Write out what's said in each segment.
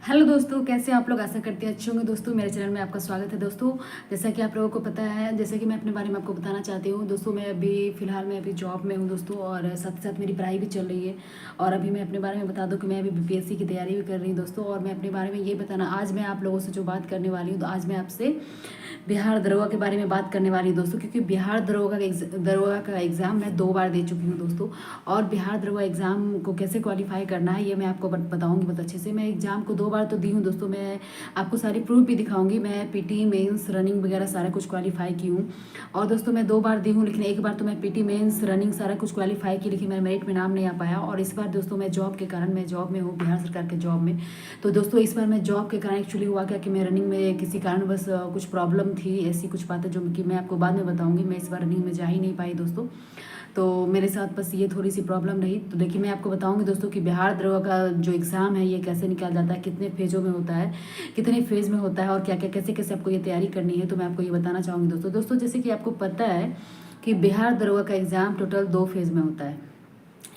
Hello दोस्तों, कैसे आप लोग? आशा करते हैं अच्छे होंगे। दोस्तों मेरे चैनल में आपका स्वागत है। दोस्तों जैसा कि आप लोगों को पता है, जैसे कि मैं अपने बारे में आपको बताना चाहती हूँ। दोस्तों मैं अभी फ़िलहाल मैं अभी जॉब में हूँ दोस्तों, और साथ ही साथ मेरी पढ़ाई भी चल रही है। और अभी मैं अपने बारे में बता दूँ कि मैं अभी बीपीएससी की तैयारी भी कर रही हूँ दोस्तों। और मैं अपने बारे में ये बताना, आज मैं आप लोगों से जो बात करने वाली हूँ, तो आज मैं आपसे बिहार दरोगा के बारे में बात करने वाली हूँ दोस्तों। क्योंकि बिहार दरोगा का एग्ज़ाम मैं 2 बार दे चुकी हूँ दोस्तों। और बिहार दरोगा एग्ज़ाम को कैसे क्वालिफाई करना है ये मैं आपको बताऊँगी बहुत अच्छे से। मैं एग्ज़ाम को 2 बार तो दी हूँ दोस्तों। मैं आपको सारी प्रूफ भी दिखाऊंगी। मैं पीटी मेंस रनिंग वगैरह सारा कुछ क्वालिफाई की हूँ। और दोस्तों मैं 2 बार दी हूँ, लेकिन एक बार तो मैं पीटी मेंस रनिंग सारा कुछ क्वालिफाई की, लेकिन मेरे मेरिट में नाम नहीं आ पाया। और इस बार दोस्तों मैं जॉब के कारण, मैं जॉब में हूँ, बिहार सरकार के जॉब में। तो दोस्तों इस बार मैं जॉब के कारण एक्चुअली हुआ क्या कि मैं रनिंग में किसी कारण बस कुछ प्रॉब्लम थी, ऐसी कुछ बातें जो कि मैं आपको बाद में बताऊंगी। मैं इस बार रनिंग में जा ही नहीं पाई दोस्तों। तो मेरे साथ बस ये थोड़ी सी प्रॉब्लम रही। तो देखिए मैं आपको बताऊंगी दोस्तों कि बिहार दरोगा का जो एग्ज़ाम है ये कैसे निकाला जाता है, कितने फेज़ों में होता है, कितने फेज़ में होता है, और क्या क्या कैसे कैसे आपको ये तैयारी करनी है। तो मैं आपको ये बताना चाहूँगी दोस्तों। जैसे कि आपको पता है कि बिहार दरोगा का एग्ज़ाम टोटल 2 फेज़ में होता है।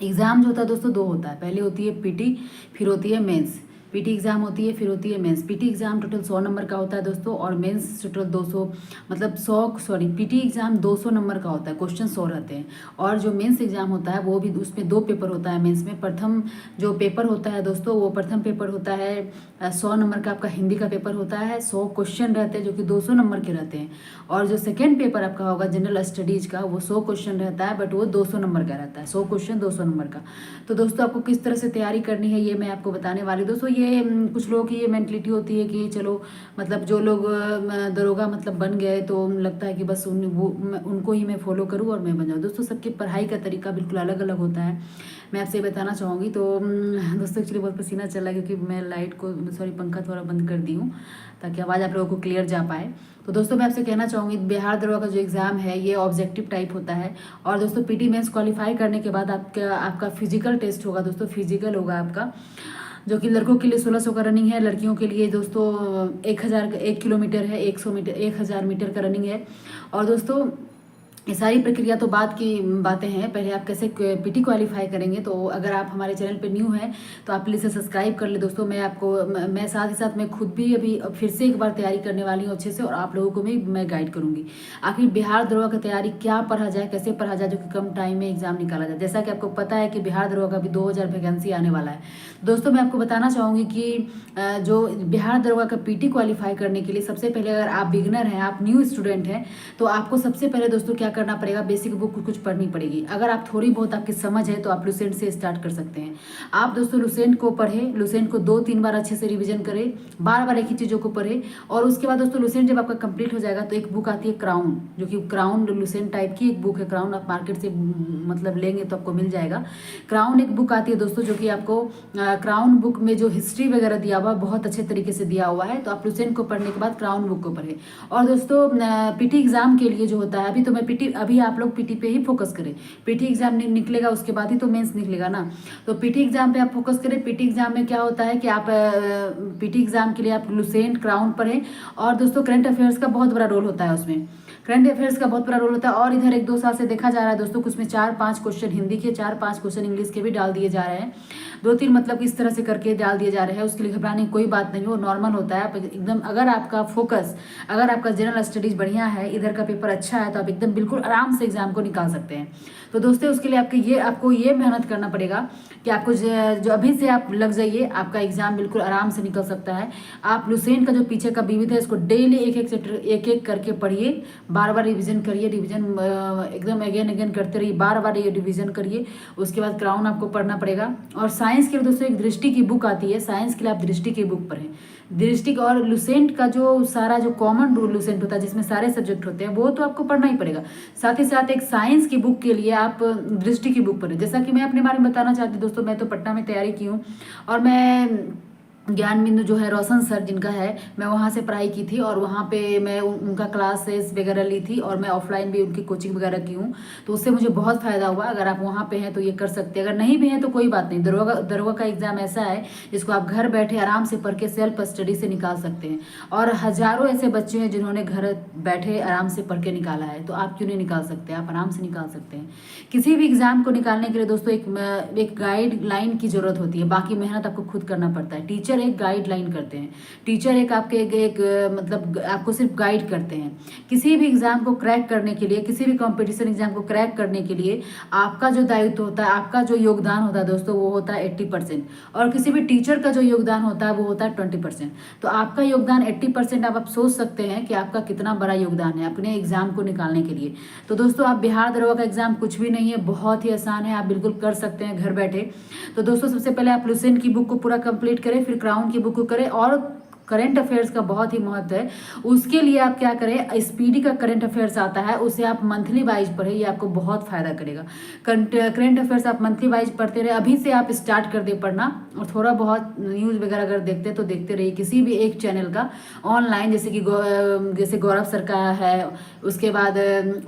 एग्ज़ाम जो होता है दोस्तों 2 होता है। पहले होती है पीटी, फिर होती है मेंस। पीटी एग्ज़ाम होती है, फिर होती है mains. PT exam total 100 number का होता है दोस्तों, और मेंस टोटल 200, मतलब 100 सॉरी पीटी एग्ज़ाम 200 नंबर का होता है, क्वेश्चन 100 रहते हैं। और जो मेंस एग्ज़ाम होता है वो भी, उसमें 2 पेपर होता है मेंस में। प्रथम जो पेपर होता है दोस्तों, वो प्रथम पेपर होता है 100 नंबर का, आपका हिंदी का पेपर होता है। 100 क्वेश्चन रहते हैं जो कि 200 नंबर के रहते हैं। और जो सेकेंड पेपर आपका होगा जनरल स्टडीज़ का, वो 100 क्वेश्चन रहता है, बट वो 200 नंबर का रहता है। 100 क्वेश्चन 200 नंबर का। तो दोस्तों आपको किस तरह से तैयारी करनी है ये मैं आपको बताने वाली हूँ दोस्तों। ये कुछ लोगों की ये मेंटलिटी होती है कि चलो, मतलब जो लोग दरोगा मतलब बन गए, तो लगता है कि बस उनको ही मैं फॉलो करूँ और मैं बन जाऊँ। दोस्तों सबकी पढ़ाई का तरीका बिल्कुल अलग अलग होता है, मैं आपसे बताना चाहूँगी। तो दोस्तों एक्चुअली बहुत पसीना चल रहा है, क्योंकि मैं लाइट को, सॉरी पंखा थोड़ा बंद कर दी हूँ ताकि आवाज़ आप लोगों को क्लियर जा पाए। तो दोस्तों मैं आपसे कहना चाहूँगी, बिहार दरोगा का जो एग्ज़ाम है ये ऑब्जेक्टिव टाइप होता है। और दोस्तों पीटी मेंस क्वालिफाई करने के बाद आपका फिजिकल टेस्ट होगा दोस्तों। फिजिकल होगा आपका, जो कि लड़कों के लिए 1600 का रनिंग है, लड़कियों के लिए दोस्तों 1 किलोमीटर है, 100 मीटर, 1000 मीटर का रनिंग है। और दोस्तों ये सारी प्रक्रिया तो बाद की बातें हैं, पहले आप कैसे पीटी क्वालिफाई करेंगे। तो अगर आप हमारे चैनल पे न्यू हैं तो आप प्लीज़ सब्सक्राइब कर ले दोस्तों। मैं साथ ही साथ मैं खुद भी अभी फिर से एक बार तैयारी करने वाली हूँ अच्छे से, और आप लोगों को भी मैं गाइड करूँगी। आखिर बिहार दरोगा की तैयारी क्या पढ़ा जाए, कैसे पढ़ा जाए, जो कि कम टाइम में एग्जाम निकाला जाए। जैसा कि आपको पता है कि बिहार दरोगा का भी 2000 वैकेंसी आने वाला है दोस्तों। मैं आपको बताना चाहूँगी कि जो बिहार दरोगा का पीटी क्वालिफाई करने के लिए सबसे पहले, अगर आप बिगनर हैं, आप न्यू स्टूडेंट हैं, तो आपको सबसे पहले दोस्तों क्या करना पड़ेगा, बेसिक बुक कुछ पढ़नी पड़ेगी। अगर आप थोड़ी बहुत आपकी समझ है तो आप लुसेंट से स्टार्ट कर सकते हैं। आप दोस्तों लुसेंट को पढ़ें, लुसेंट को 2-3 बार अच्छे से रिवीजन करें, बार बार एक ही चीज़ों को पढ़ें। और उसके बाद दोस्तों लुसेंट जब आपका कंप्लीट हो जाएगा तो एक बुक आती है क्राउन, जो कि क्राउन लुसेंट टाइप की एक बुक है। क्राउन आप मार्केट से मतलब लेंगे तो आपको मिल जाएगा। क्राउन एक बुक आती है दोस्तों, जो कि आपको क्राउन बुक में जो हिस्ट्री वगैरह दिया हुआ बहुत अच्छे तरीके से दिया हुआ है। तो आप लुसेंट को पढ़ने के बाद क्राउन बुक को पढ़ें। और दोस्तों पीटी एग्जाम के लिए जो होता है, अभी आप लोग पीटी पे ही फोकस करें। पीटी एग्जाम निकलेगा उसके बाद ही तो मेंस निकलेगा ना। तो पीटी एग्जाम पे आप फोकस करें। पीटी एग्जाम में क्या होता है कि आप पीटी एग्जाम के लिए आप लुसेंट क्राउन पढ़ें। और दोस्तों करंट अफेयर्स का बहुत बड़ा रोल होता है उसमें, करंट अफेयर्स का बहुत बड़ा रोल होता है। और इधर 1-2 साल से देखा जा रहा है दोस्तों, कुछ में 4-5 क्वेश्चन हिंदी के, 4-5 क्वेश्चन इंग्लिश के भी डाल दिए जा रहे हैं। 2-3 मतलब इस तरह से करके डाल दिए जा रहे हैं। उसके लिए घबराने की कोई बात नहीं, वो नॉर्मल होता है। आप एकदम, अगर आपका फोकस, अगर आपका जनरल स्टडीज बढ़िया है, इधर का पेपर अच्छा है, तो आप एकदम बिल्कुल आराम से एग्जाम को निकाल सकते हैं। तो दोस्तों उसके लिए आपको ये मेहनत करना पड़ेगा कि आपको जो अभी से आप लग जाइए, आपका एग्जाम बिल्कुल आराम से निकल सकता है। आप लुसेंट का जो पीछे का विविध है, इसको डेली एक चैप्टर एक करके पढ़िए, बार बार रिवीजन करिए, रिवीजन एकदम अगेन करते रहिए, बार बार ये रिवीजन करिए। उसके बाद क्राउन आपको पढ़ना पड़ेगा। और साइंस के लिए दोस्तों एक दृष्टि की बुक आती है, साइंस के लिए आप दृष्टि की बुक पढ़ें। दृष्टि और लुसेंट का जो सारा जो कॉमन रूल लुसेंट होता है, जिसमें सारे सब्जेक्ट होते हैं, वो तो आपको पढ़ना ही पड़ेगा। साथ ही साथ एक साइंस की बुक के लिए आप दृष्टि की बुक पढ़ें। जैसा कि मैं अपने बारे में बताना चाहती हूँ दोस्तों, मैं तो पटना में तैयारी की हूँ, और मैं ज्ञान बिंदु जो है रोशन सर जिनका है, मैं वहाँ से पढ़ाई की थी, और वहाँ पे मैं उनका क्लासेस वगैरह ली थी, और मैं ऑफलाइन भी उनकी कोचिंग वगैरह की हूँ। तो उससे मुझे बहुत फ़ायदा हुआ। अगर आप वहाँ पे हैं तो ये कर सकते हैं, अगर नहीं भी हैं तो कोई बात नहीं। दरोगा का एग्ज़ाम ऐसा है जिसको आप घर बैठे आराम से पढ़ के सेल्फ स्टडी से निकाल सकते हैं। और हज़ारों ऐसे बच्चे हैं जिन्होंने घर बैठे आराम से पढ़ के निकाला है, तो आप क्यों नहीं निकाल सकते? आप आराम से निकाल सकते हैं। किसी भी एग्ज़ाम को निकालने के लिए दोस्तों एक गाइडलाइन की ज़रूरत होती है, बाकी मेहनत आपको खुद करना पड़ता है। टीचर टीचर एक गाइडलाइन करते हैं, टीचर एक आपके एक मतलब आपको सिर्फ गाइड करते हैं। किसी भी एग्ज़ाम को क्रैक करने के लिए, किसी भी कंपटीशन एग्ज़ाम को क्रैक करने के लिए आपका जो दायित्व होता है, आपका जो योगदान होता है दोस्तों, वो होता है 80%, और किसी भी टीचर का जो योगदान होता है वो होता है 20%। तो आपका योगदान 80%, आप सोच सकते हैं कि आपका कितना बड़ा योगदान है अपने एग्ज़ाम को निकालने के लिए। तो दोस्तों आप बिहार दरोगा का एग्ज़ाम कुछ भी नहीं है, बहुत ही आसान है, आप बिल्कुल कर सकते हैं घर बैठे। तो दोस्तों सबसे पहले आप लुसेंट की बुक को पूरा कंप्लीट करें, फिर क्राउन की बुक को करें, और करंट अफेयर्स का बहुत ही महत्व है। उसके लिए आप क्या करें, स्पीडी का करंट अफेयर्स आता है, उसे आप मंथली वाइज पढ़ें, ये आपको बहुत फायदा करेगा। करंट अफेयर्स आप मंथली वाइज पढ़ते रहे, अभी से आप स्टार्ट कर दे पढ़ना, और थोड़ा बहुत न्यूज़ वगैरह अगर देखते तो देखते रहिए किसी भी एक चैनल का ऑनलाइन, जैसे कि जैसे गौरव सर का है, उसके बाद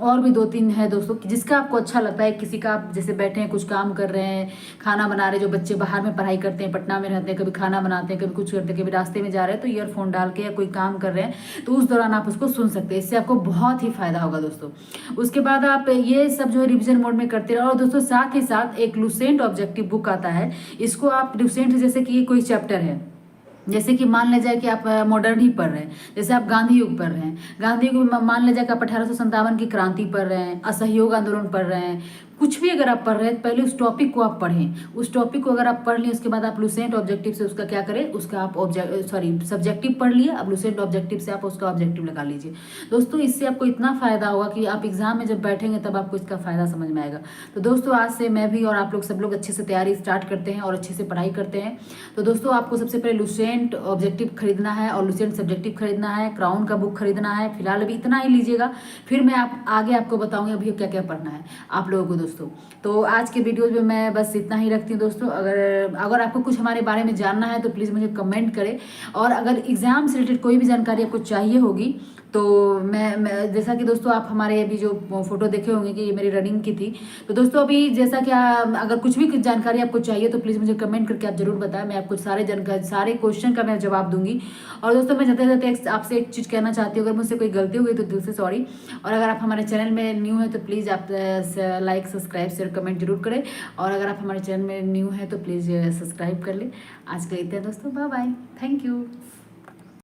और भी 2-3 है दोस्तों, जिसका आपको अच्छा लगता है। किसी का आप जैसे बैठे हैं, कुछ काम कर रहे हैं, खाना बना रहे, जो बच्चे बाहर में पढ़ाई करते हैं, पटना में रहते हैं, कभी खाना बनाते हैं, कभी कुछ करते हैं, कभी रास्ते में जा रहे हैं, तो ईयरफोन डाल के या कोई काम कर रहे हैं, तो उस दौरान आप उसको सुन सकते हैं, इससे आपको बहुत ही फायदा होगा दोस्तों। उसके बाद आप ये सब जो है रिविजन मोड में करते रहो। और दोस्तों साथ ही साथ एक लुसेंट ऑब्जेक्टिव बुक आता है, इसको आप लुसेंट, जैसे कि कोई चैप्टर है, जैसे कि मान लीजिए कि आप मॉडर्न ही पढ़ रहे हैं, जैसे आप गांधी युग पढ़ रहे हैं, गांधी युग में मान लीजिए कि आप 1857 की क्रांति पढ़ रहे हैं, असहयोग आंदोलन पढ़ रहे हैं, कुछ भी अगर आप पढ़ रहे हैं, तो पहले उस टॉपिक को आप पढ़ें। उस टॉपिक को अगर आप पढ़ लें, उसके बाद आप लुसेंट ऑब्जेक्टिव से उसका क्या करें, उसका आप सब्जेक्टिव पढ़ लिए, अब लुसेंट ऑब्जेक्टिव से आप उसका ऑब्जेक्टिव लगा लीजिए। दोस्तों इससे आपको इतना फायदा होगा कि आप एग्जाम में जब बैठेंगे तब आपको इसका फायदा समझ में आएगा। तो दोस्तों आज से मैं भी और आप लोग सब लोग अच्छे से तैयारी स्टार्ट करते हैं और अच्छे से पढ़ाई करते हैं। तो दोस्तों आपको सबसे पहले लुसेंट ऑब्जेक्टिव खरीदना है और लुसेंट सब्जेक्टिव खरीदना है, क्राउन का बुक खरीदना है। फिलहाल अभी इतना ही लीजिएगा, फिर मैं आगे आपको बताऊंगी अभी क्या क्या पढ़ना है आप लोगों को दोस्तों। तो आज के वीडियोज में मैं बस इतना ही रखती हूँ दोस्तों। अगर आपको कुछ हमारे बारे में जानना है तो प्लीज़ मुझे कमेंट करें, और अगर एग्ज़ाम से रिलेटेड कोई भी जानकारी आपको चाहिए होगी तो मैं जैसा कि दोस्तों आप हमारे अभी जो फोटो देखे होंगे कि ये मेरी रनिंग की थी। तो दोस्तों अभी जैसा कि अगर कुछ भी जानकारी आपको चाहिए तो प्लीज़ मुझे कमेंट करके आप जरूर बताएं, मैं आपको सारे क्वेश्चन का मैं जवाब दूंगी। और दोस्तों मैं जाते जाते आपसे एक चीज़ कहना चाहती हूँ, अगर मुझसे कोई गलती हो गई तो दिल से सॉरी। और अगर आप हमारे चैनल में न्यू है तो प्लीज़ आप लाइक सब्सक्राइब शेयर कमेंट जरूर करें, और अगर आप हमारे चैनल में न्यू है तो प्लीज़ सब्सक्राइब कर लें। आज के लिए इतना दोस्तों, बाय बाय, थैंक यू।